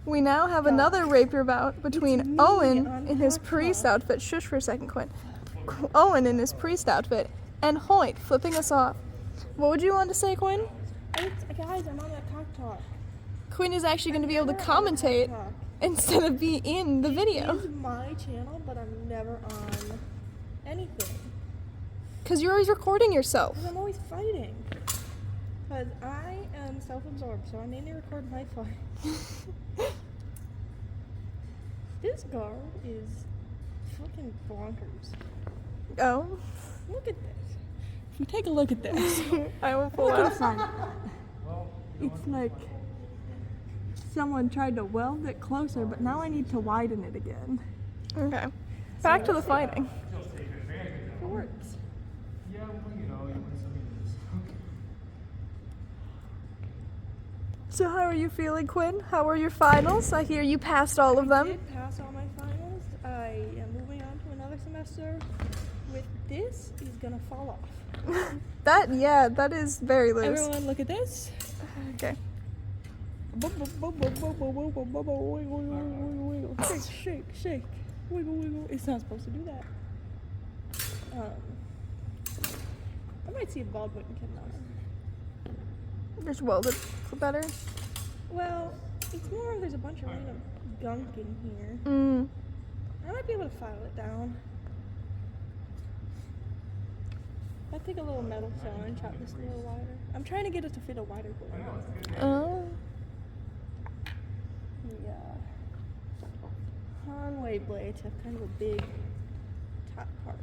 We now have another rapier bout between Owen in his priest outfit. Shush for a second, Quinn. Owen in his priest outfit and Hoyt flipping us off. What would you want to say, Quinn? Guys, I'm on that talk. Quinn is actually going to be able to commentate instead of be in the video. This is my channel, but I'm never on anything. Because you're always recording yourself. Because I'm always fighting. Because I am self-absorbed, so I need to record my fight. This guard is fucking bonkers. Oh? Look at this. If you take a look at this. I will pull out. It's like someone tried to weld it closer, but now I need to widen it again. Okay. Back to the fighting. It works. Yeah, well, you know, you win some, you lose. So how are you feeling, Quinn? How were your finals? I hear you passed all of I them. did pass all my finals. I am moving on to another semester. With this is gonna fall off. That is very loose. Everyone, look at this. Okay. Shake. Wiggle. It's not supposed to do that. I might see if Baldwin can. Just weld it better. Well, it's more there's a bunch of random gunk in here. I might be able to file it down. I'll take a little metal saw and chop this a little wider. I'm trying to get it to fit a wider blade. Oh. The Conway blades have kind of a big top part.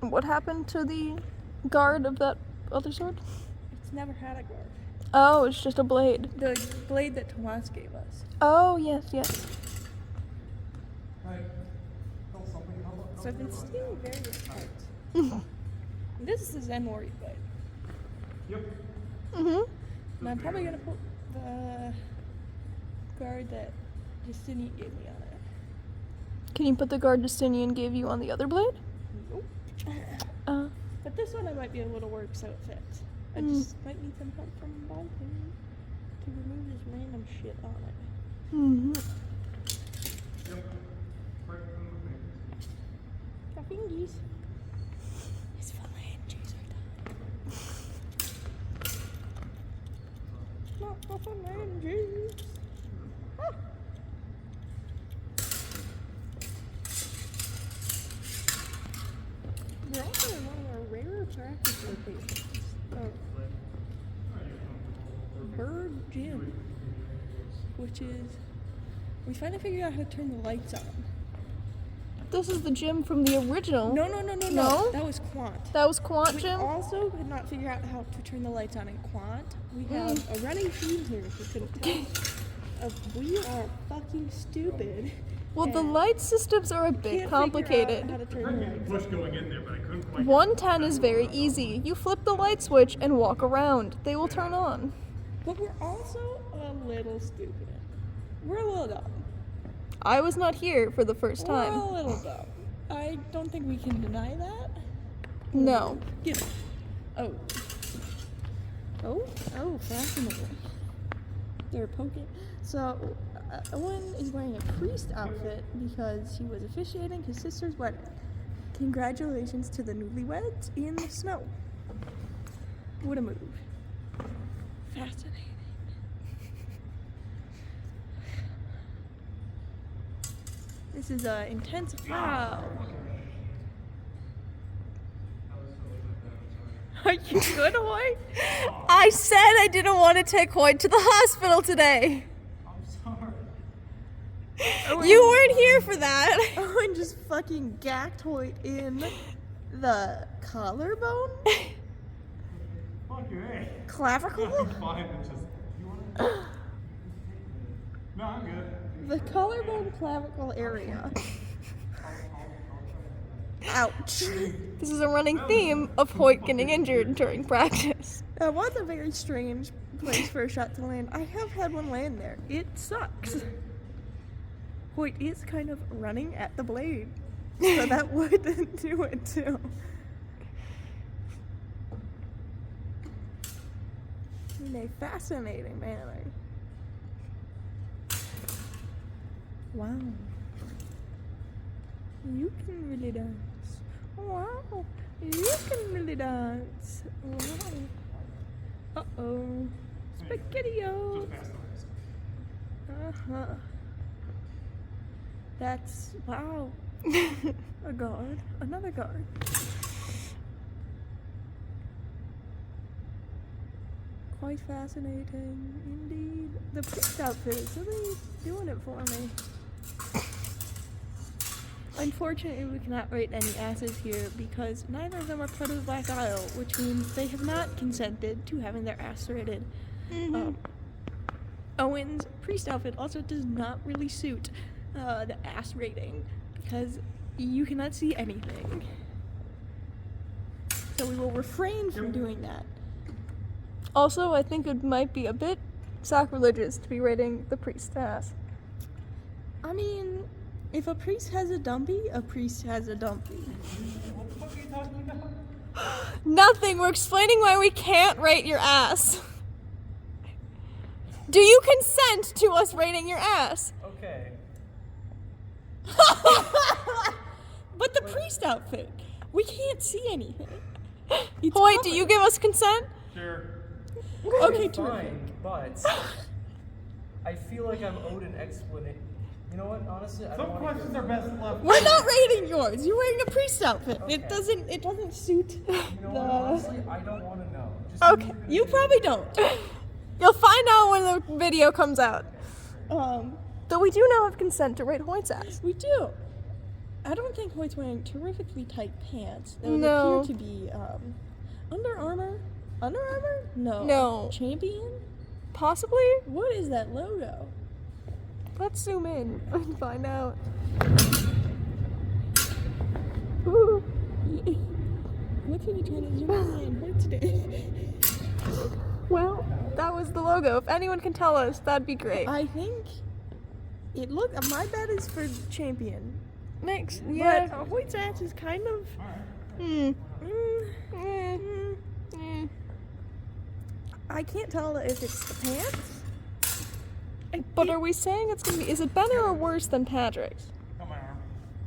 What happened to the guard of that other sword? It's never had a guard. Oh, it's just a blade. The blade that Tomas gave us. Oh, yes. So I've been stealing various parts. This is the Zen Warrior blade. Yep. And I'm probably gonna put the guard that Justinian gave me on it. Can you put the guard Justinian gave you on the other blade? Nope. But this one I might be able to work so it fits. I just might need some help from Baldwin to remove this random shit on it. Yep. Right from the thing. Got fingies. His phalanges are done. Not the phalanges. Ah. We're also in one of our rarer practice locations. Bird Gym, which is we finally figured out how to turn the lights on. This is the gym from the original. No. No? That was Quant. That was Quant We Gym? also could not figure out how to turn the lights on in Quant. We have a running theme here, if you couldn't tell. We are fucking stupid. Well, the light systems are a bit Can't figure out complicated. how to turn I the tried to lights push on. going in there, but I couldn't quite. 110 is very easy. You flip the light switch and walk around. They will turn on. But we're also a little stupid. We're a little dumb. I was not here for the first We're time. a little dumb. I don't think we can deny that. No. Give it. Oh, fascinating. They're poking. So, Owen is wearing a priest outfit because he was officiating his sister's wedding. Congratulations to the newlyweds in the snow. What a move. Fascinating. This is intense. Wow. Are you good, Hoyt? I said I didn't want to take Hoyt to the hospital today. I'm Owen, You weren't here for that. Owen just fucking gacked Hoyt in the collarbone? Fuck you, hey. Clavicle? I'm fine. It's just. You wanna? No, I'm good. The collarbone clavicle area. Ouch. This is a running theme of Hoyt getting injured during practice. That was a very strange place for a shot to land. I have had one land there. It sucks. Hoyt is kind of running at the blade, so that would do it too. In a fascinating manner. Wow. You can really dance. Wow. You can really dance. Wow. Uh-oh. Spaghetti-o. Just pass the rest. Uh-huh. That's, wow. A guard. Another guard. Quite fascinating, indeed. The priest outfit is really doing it for me. Unfortunately, we cannot rate any asses here because neither of them are part of the Black Isle, which means they have not consented to having their ass rated. Owen's priest outfit also does not really suit the ass rating because you cannot see anything. So we will refrain from doing that. Also, I think it might be a bit sacrilegious to be rating the priest's ass. I mean, if a priest has a dumpy, a priest has a dumpy. What the fuck are you talking about? Nothing. We're explaining why we can't rate your ass. Do you consent to us rating your ass? Okay. But the priest outfit, we can't see anything. It's Hoyt, do covered. you give us consent? Sure. Okay, Fine, terrific. but I feel like I'm owed an explanation. You know what? Honestly, I Some don't want questions are best left. We're not rating yours. You're wearing a priest outfit. Okay. It doesn't suit You know what? Honestly, I don't want to know. Just Okay. leave it You at probably don't. You'll find out when the video comes out. Um, Though we do now have consent to rate Hoyt's ass. we do. I don't think Hoyt's wearing terrifically tight pants. That would No. appear to be Under Armour. Under Armour? No. No. Champion? Possibly? What is that logo? Let's zoom in and find out. Ooh. What can you try to zoom in on today? Well, that was the logo. If anyone can tell us, that'd be great. I think it look. My bet is for Champion. Next, But yeah. Hoyt's ass is kind of. Hmm. I can't tell if it's the pants. But are we saying it's gonna be? Is it better or worse than Patrick's? On my arm.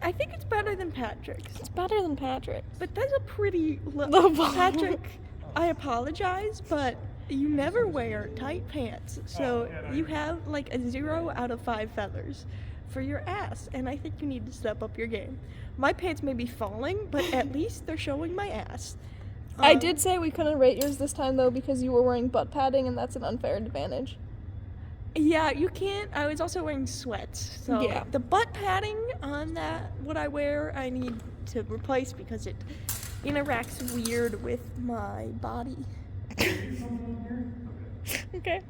I think it's better than Patrick's. It's better than Patrick's. But that's a pretty Low bar. Patrick, I apologize, but you never wear tight pants. So Oh, yeah, no, you you're- have like a 0 out of 5 feathers for your ass. And I think you need to step up your game. My pants may be falling, but at least they're showing my ass. I did say we couldn't rate yours this time though because you were wearing butt padding and that's an unfair advantage. Yeah, you can't. I was also wearing sweats. So Yeah. the butt padding on that, what I wear, I need to replace because it interacts weird with my body. Okay.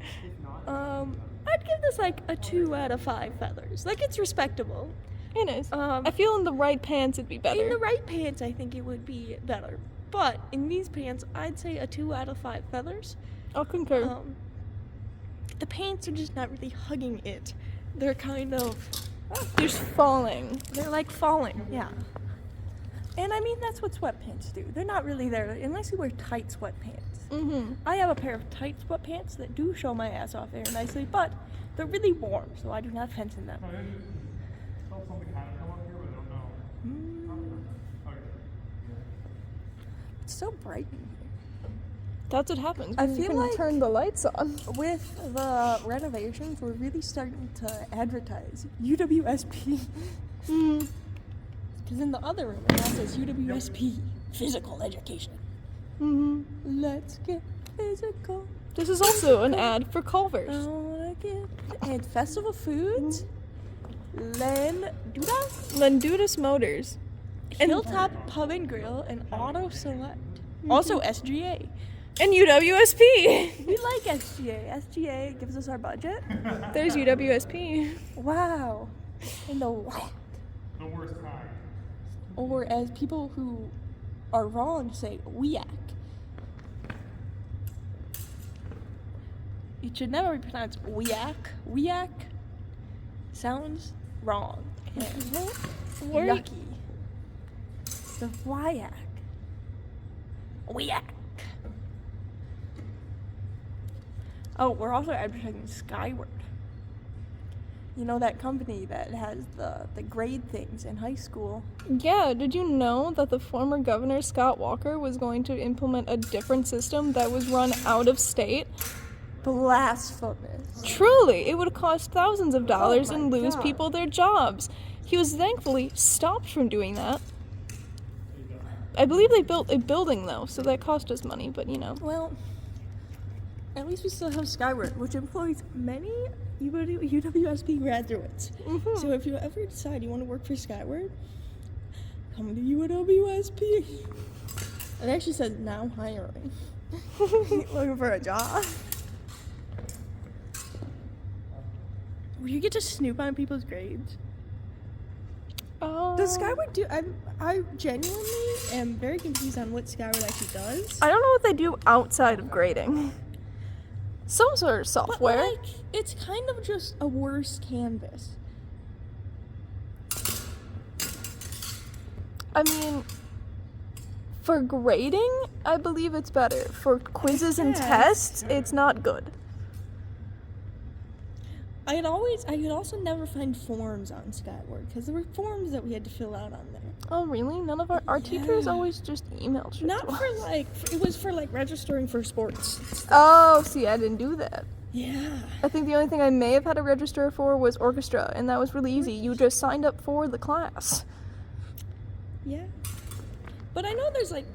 I'd give this like a 2 out of 5 feathers. Like it's respectable. It is. Um, I feel in the right pants it'd be better. In the right pants, I think it would be better. But in these pants, I'd say a 2 out of 5 feathers. I'll concur. The pants are just not really hugging it. They're kind of, They're just falling. they're like falling, yeah. And I mean, that's what sweatpants do. They're not really there unless you wear tight sweatpants. Mm-hmm. I have a pair of tight sweatpants that do show my ass off very nicely, but they're really warm, so I do not fence in them. I felt something kind of come up here, but I don't know. Okay. It's so bright in here. That's what happens. I when you feel can like- turn the lights on. With the renovations, we're really starting to advertise UWSP. Mm. Because in the other room, it now says UWSP, physical education. Mm-hmm. Let's get physical. This is also an ad for Culver's. I wanna get. And Festival Foods, Lenduda, Lendudas Motors. Hilltop Pub and Grill, and Auto Select. Also SGA. And UWSP. We like SGA. SGA gives us our budget. There's UWSP. Wow. And the The worst kind. or as people who are wrong say, WEAC. It should never be pronounced WEAC. WEAC sounds wrong. Where- Yucky. The WIAC. WEAC. Oh, we're also advertising Skyward. You know, that company that has the grade things in high school. Yeah, did you know that the former governor, Scott Walker, was going to implement a different system that was run out of state? Blasphemous. Truly, it would cost thousands of dollars my and lose God. people their jobs. He was thankfully stopped from doing that. I believe they built a building, though, so that cost us money, but you know. Well, at least we still have Skyward, which employs many UWSP graduates. Mhm. So if you ever decide you want to work for Skyward, come to UWSP. It actually says now hiring. Looking for a job. Will you get to snoop on people's grades? Does Skyward do? I genuinely am very confused on what Skyward actually does. I don't know what they do outside of grading. Some sort of But software. like, it's kind of just a worse canvas. I mean, for grading, I believe it's better. For quizzes and tests, it's not good. I could also never find forms on Skyward because there were forms that we had to fill out on there. Oh, really? None of our teachers Yeah. always just emailed shit Not to for us. like, it was for like registering for sports. Oh, see, I didn't do that. Yeah. I think the only thing I may have had to register for was orchestra, and that was really easy. You just signed up for the class. Yeah. But I know there's like,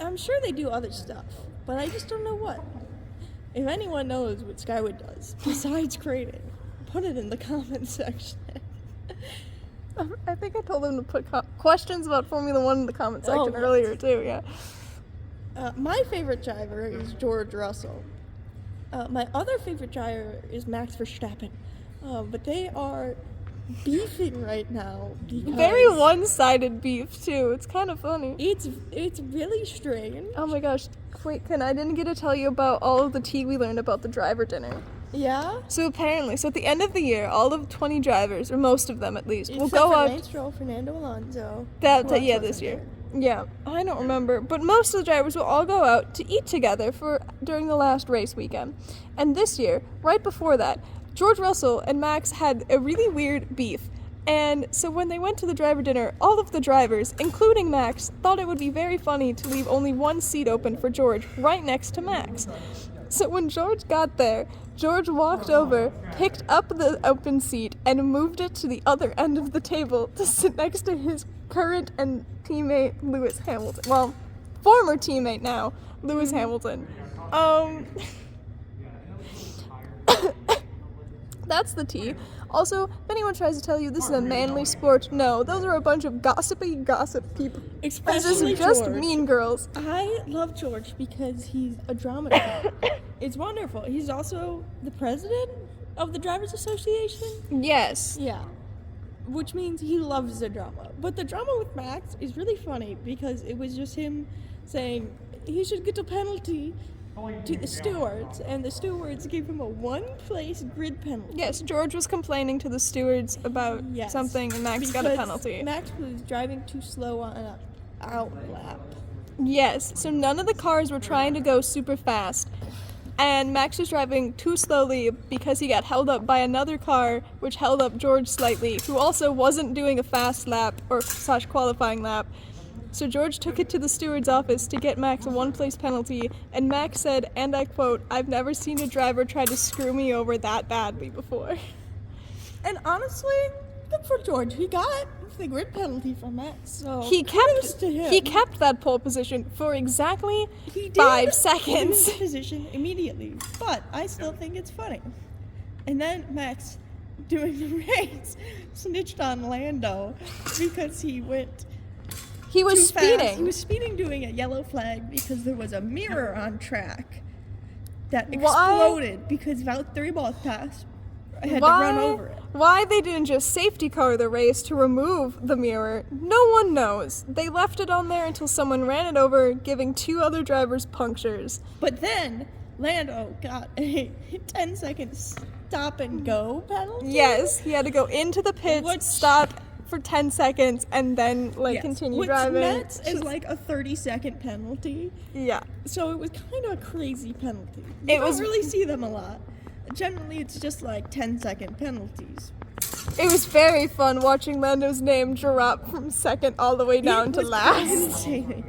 I'm sure they do other stuff, but I just don't know what. If anyone knows what Skyward does besides grading, put it in the comments section. I think I told them to put questions about Formula One in the comment Oh, section yes. earlier, too, yeah. My favorite driver is George Russell. My other favorite driver is Max Verstappen. But they are beefing right now because Very one-sided beef, too. It's kind of funny. it's really strange. Oh my gosh. Wait, I didn't get to tell you about all of the tea we learned about the driver dinner. Yeah. So apparently, at the end of the year, all of 20 drivers, or most of them at least, will Except go for out. Lance Stroll, Fernando Alonso. Yeah, who else this wasn't year. there? Yeah, I don't remember, but most of the drivers will all go out to eat together during the last race weekend. And this year, right before that, George Russell and Max had a really weird beef. And so when they went to the driver dinner, all of the drivers, including Max, thought it would be very funny to leave only one seat open for George right next to Max. So when George got there, George walked over, picked up the open seat, and moved it to the other end of the table to sit next to his current and teammate, Lewis Hamilton. Well, former teammate now, Lewis Hamilton. That's the tea. Also, if anyone tries to tell you this is a manly sport, no, those are a bunch of gossip people. This Especially is just George. mean girls. I love George because he's a drama queen. It's wonderful. He's also the president of the Drivers Association. Yes. Yeah. Which means he loves the drama. But the drama with Max is really funny because it was just him saying he should get a penalty to the stewards, and the stewards gave him a one-place grid penalty. Yes, George was complaining to the stewards about Yes. something, and Max got a Because penalty. Max was driving too slow on an out lap. Yes, so none of the cars were trying to go super fast, and Max was driving too slowly because he got held up by another car, which held up George slightly, who also wasn't doing a fast lap or / qualifying lap. So George took it to the steward's office to get Max a one-place penalty, and Max said, and I quote, "I've never seen a driver try to screw me over that badly before." And honestly, good for George. He got the grid penalty from Max. So He kudos kept to him. he kept that pole position for exactly He did 5 give him seconds. the position immediately, but I still think it's funny. And then Max, doing the race, snitched on Lando because he went He was too speeding. fast. He was speeding, doing a yellow flag because there was a mirror on track that exploded because Valtteri Bottas had to run over it. Why they didn't just safety car the race to remove the mirror, no one knows. They left it on there until someone ran it over, giving 2 other drivers punctures. But then Lando got a 10-second stop and go penalty. Yes, he had to go into the pits, Which- stop for 10 seconds, and then Yes, continue which driving. nets is like a 30-second penalty. Yeah. So it was kind of a crazy penalty. It You don't was- really see them a lot. Generally, it's just like 10-second penalties. It was very fun watching Lando's name drop from second all the way down to last. Insane.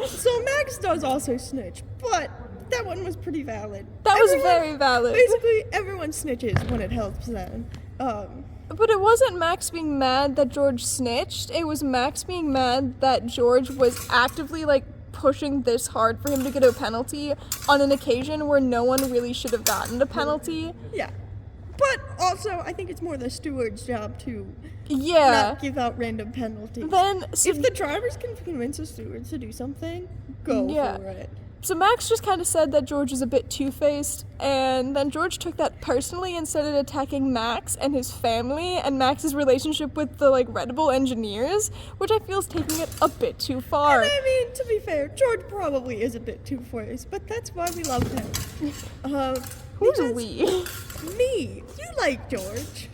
So Max does also snitch, but that one was pretty valid. That was very valid. Basically, everyone snitches when it helps them. But it wasn't Max being mad that George snitched. It was Max being mad that George was actively, like, pushing this hard for him to get a penalty on an occasion where no one really should have gotten a penalty. Yeah. But also, I think it's more the steward's job to Yeah. not give out random penalties. Then, so, If the drivers can convince the stewards to do something, go Yeah. for it. so Max just kind of said that George is a bit two-faced, and then George took that personally and started attacking Max and his family and Max's relationship with the, like, Red Bull engineers, which I feel is taking it a bit too far. And I mean, to be fair, George probably is a bit too forced, but that's why we love him. Who's because we? Me. You like George.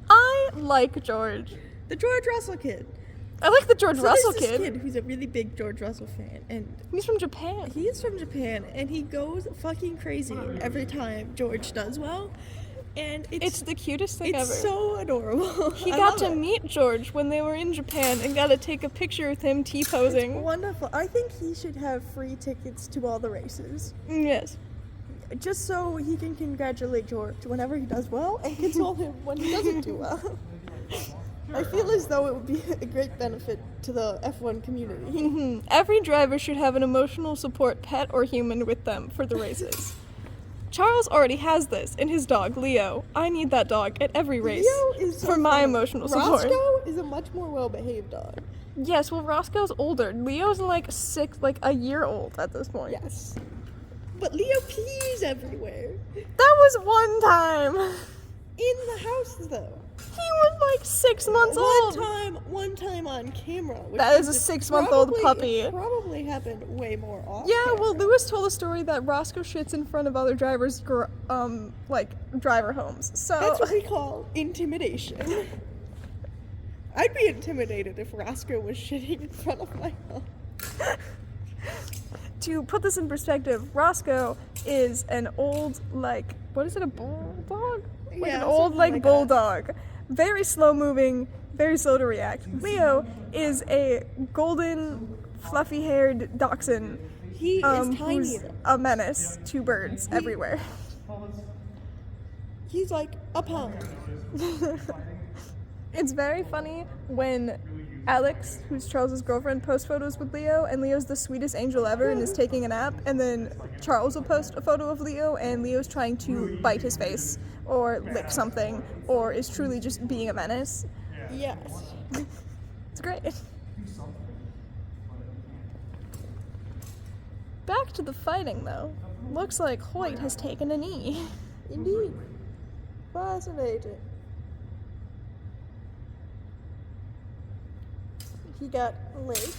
I like George. The George Russell kid. I like the George So Russell there's this kid. kid who's a really big George Russell fan, and He's from Japan. he is from Japan, and he goes fucking crazy every time George does well, and It's the cutest thing it's ever. so adorable. He I got love to it. meet George when they were in Japan and got to take a picture with him T-posing. Wonderful. I think he should have free tickets to all the races, Yes. just so he can congratulate George whenever he does well and console him when he doesn't do well. I feel as though it would be a great benefit to the F1 community. Every driver should have an emotional support pet or human with them for the races. Charles already has this in his dog, Leo. I need that dog at every race Leo is so for my funny. emotional support. Roscoe is a much more well-behaved dog. Yes, well, Roscoe's older. Leo's like a year old at this point. Yes. But Leo pees everywhere. That was one time. In the house, though. He was like 6 months old. One time on camera. Which That is a means it 6-month-old probably- puppy. It probably happened way more often. Yeah, well, Lewis told a story that Roscoe shits in front of other drivers' driver homes. So That's what we call intimidation. I'd be intimidated if Roscoe was shitting in front of my home. to put this in perspective, Roscoe is an old, like, what is it, a bulldog? Like Yeah, an old, something like, like that. bulldog. Very slow moving, very slow to react. Leo is a golden, fluffy haired dachshund. He is tiny. Who's a menace to birds everywhere. He's like a pound. It's very funny when Alex, who's Charles's girlfriend, posts photos with Leo, and Leo's the sweetest angel ever and is taking a nap, and then Charles will post a photo of Leo, and Leo's trying to bite his face, or lick something, or is truly just being a menace. Yes. It's great. Back to the fighting, though. Looks like Hoyt has taken a knee. Indeed. Fascinating. He got licked.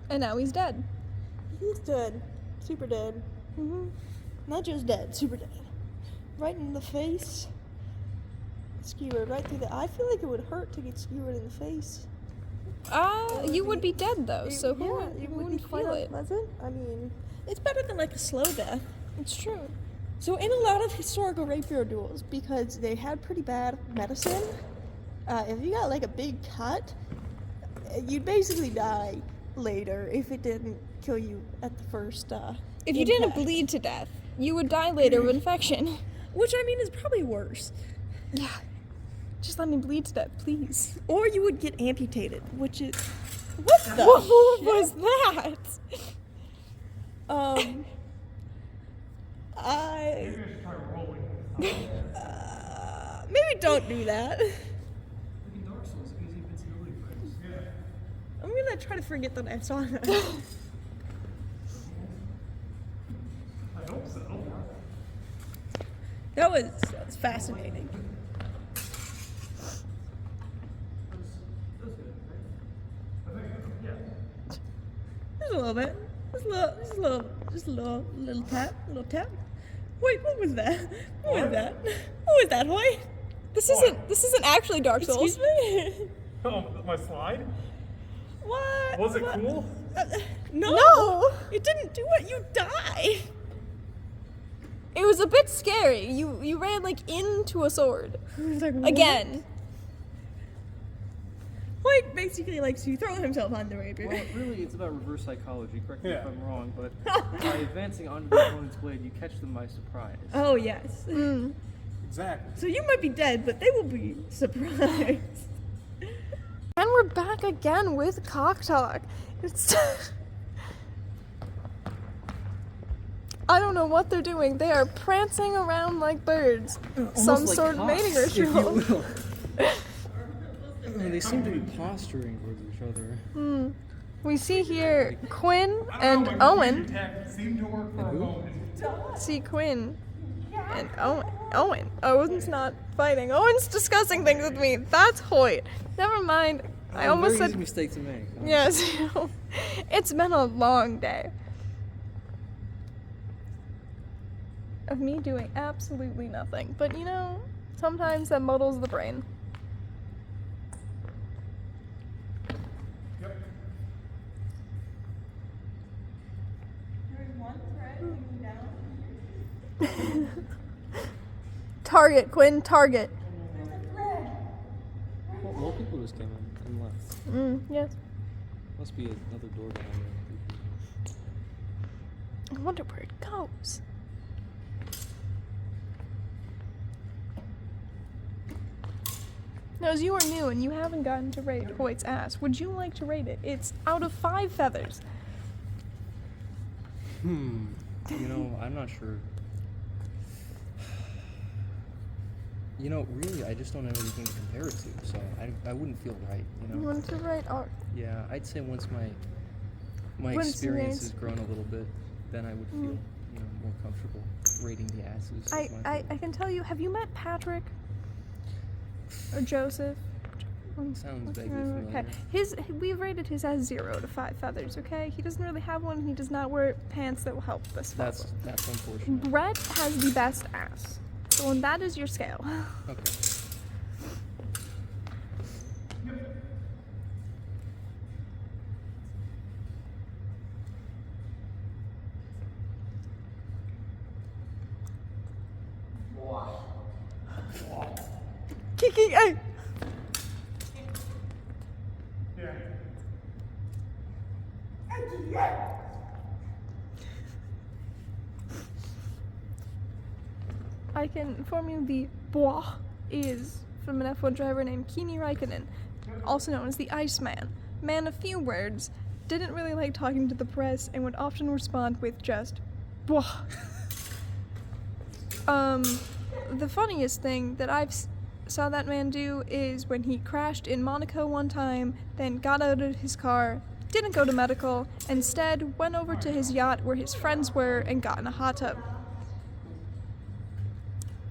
And now he's dead. He's dead. Super dead. Mm-hmm. Not just dead, super dead. Right in the face. Skewered right through the. I feel like it would hurt to get skewered in the face. You would be dead, though, so who, yeah, it would be wouldn't quite feel it? unpleasant. I mean, it's better than like a slow death. It's true. So in a lot of historical rapier duels, because they had pretty bad medicine, if you got like a big cut, you'd basically die later if it didn't kill you at the first. If you didn't impact. bleed to death, you would die later of infection. Which I mean is probably worse. Yeah. Just let me bleed to death, please. Or you would get amputated, which is what the What shit? was that? I Maybe I should try rolling. maybe don't do that. Dark Souls gives you invincibility frames. Yeah. I'm gonna try to forget that I saw that. I hope so. That was fascinating. Just a little bit. Just a little tap. Wait, what was that? What was that? What was that, Hoy? This isn't actually Dark Souls. Excuse me? Oh, my slide? What? Was it What? cool? No. No. It didn't do it. You die. It was a bit scary. You ran like into a sword. It was like, what? Again. Hoyt basically likes to throw himself on the rapier. Well, really, it's about reverse psychology. Correct me if Yeah. I'm wrong, but by advancing onto the opponent's blade, you catch them by surprise. Oh, yes. Exactly. So you might be dead, but they will be surprised. And we're back again with Cock Talk. It's I don't know what they're doing. They are prancing around like birds. Some like sort of mating cocks, if you ritual. will. They seem to be posturing towards each other. We see here Quinn I don't and know, my Owen. computer tech seemed to work for a moment. See Quinn and Owen. Owen's not fighting. Owen's discussing things with me. That's Hoyt. Never mind. I almost Very easy said mistake to make. yes. It's been a long day of me doing absolutely nothing. But you know, sometimes that muddles the brain. Yep. There's one thread hanging down. Target, Quinn, target. There's a thread. Well, people just came in and left. Yes. Must be another door down there. I wonder where it goes. Now, as you are new and you haven't gotten to rate Hoyt's ass, would you like to rate it? It's out of 5 feathers. You know, I'm not sure. You know, really, I just don't have anything to compare it to, so I wouldn't feel right, you You know? want to rate art? Yeah, I'd say once my Once experience yours- has grown a little bit, then I would feel, you know, more comfortable rating the asses. of my I can tell you, have you met Patrick? Or Joseph? Sounds vaguely familiar. Okay. We've rated his as 0 to 5 feathers, okay? He doesn't really have one, he does not wear pants that will help this That's problem. unfortunate. Brett has the best ass. So and that is your scale. Okay. Kiki, hey! Yeah. I can inform you the bois is from an F1 driver named Kimi Räikkönen, also known as the Iceman. Man of few words, didn't really like talking to the press, and would often respond with just bois. The funniest thing that I've saw that man do is when he crashed in Monaco one time, then got out of his car, didn't go to medical, instead went over to his yacht where his friends were and got in a hot tub.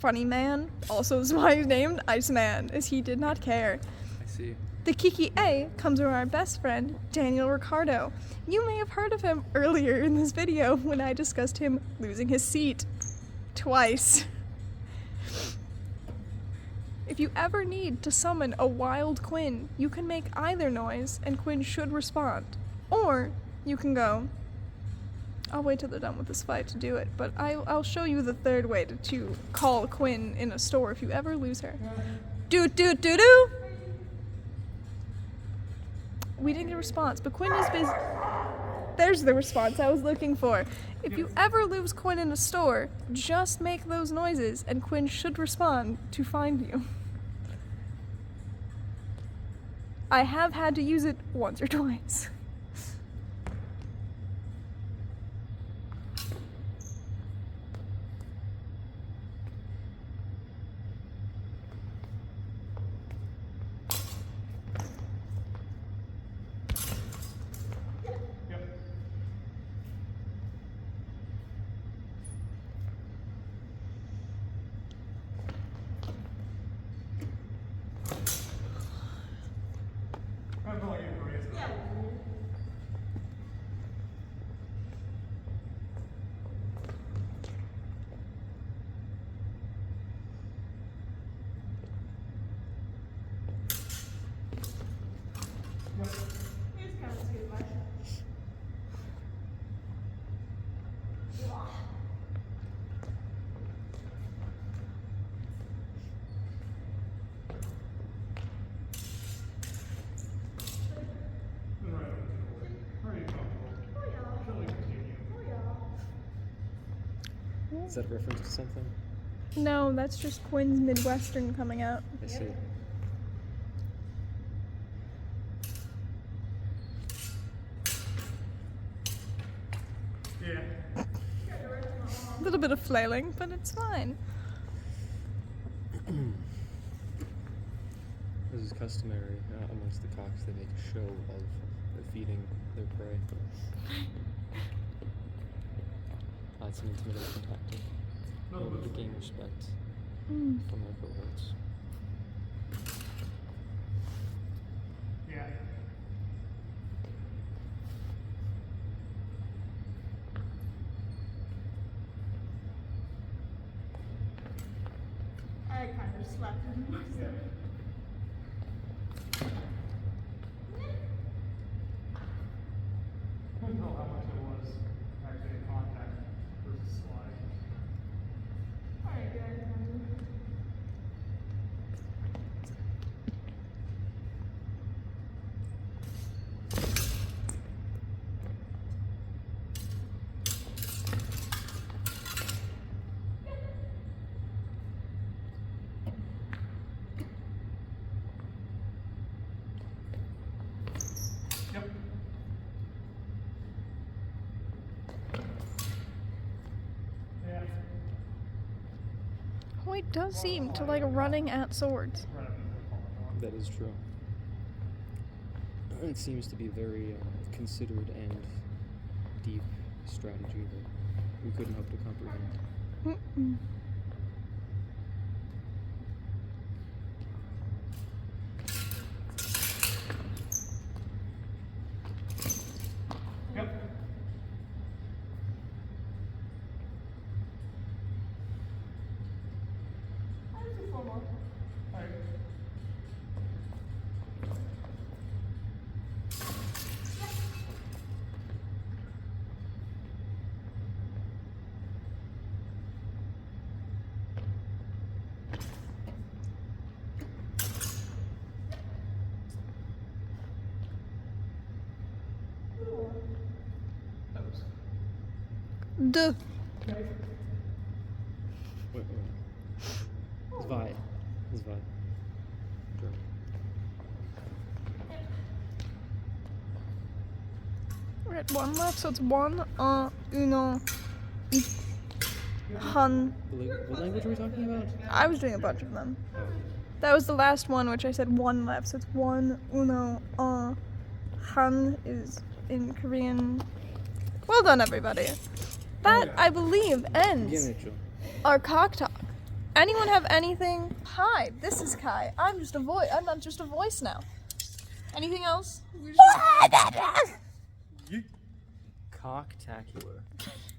Funny man, also is why he's named Iceman, as he did not care. I see. The Kiki A comes from our best friend, Daniel Ricardo. You may have heard of him earlier in this video when I discussed him losing his seat. Twice. If you ever need to summon a wild Quinn, you can make either noise and Quinn should respond. Or you can go, I'll wait till they're done with this fight to do it, but I'll show you the third way to call Quinn in a store if you ever lose her. Do do do do! We didn't get a response, but Quinn is busy. There's the response I was looking for. If you ever lose Quinn in a store, just make those noises and Quinn should respond to find you. I have had to use it once or twice. Is that a reference to something? No, that's just Quinn's Midwestern coming out. I see. Yeah. A little bit of flailing, but it's fine. This is customary amongst the cocks. They make a show of feeding their prey. It's an intimidation tactic in order to gain respect from their cohorts. Yeah. I kind of slapped him myself. I couldn't tell how much it was actually in contact versus slide. Alright, guys. Yep. Yeah. Hoyt does seem to like running at swords. Right up into the collar. That is true. It seems to be very considered and deep strategy that we couldn't hope to comprehend. Mm-mm. Yep. I'll do 4 more. Alright. That was Duh. Wait. Zwei. Zwei. Sure. We're at 1 left, so it's 1, uno, hun. What language are we talking about? I was doing a bunch of them. Oh. That was the last one, which I said 1 left, so it's 1, uno, han is in Korean. Well done, everybody. That, I believe, ends Bien hecho. our cock talk. Anyone have anything? Hi, this is Kai. I'm just a voice. I'm not just a voice now. Anything else? Cocktacular.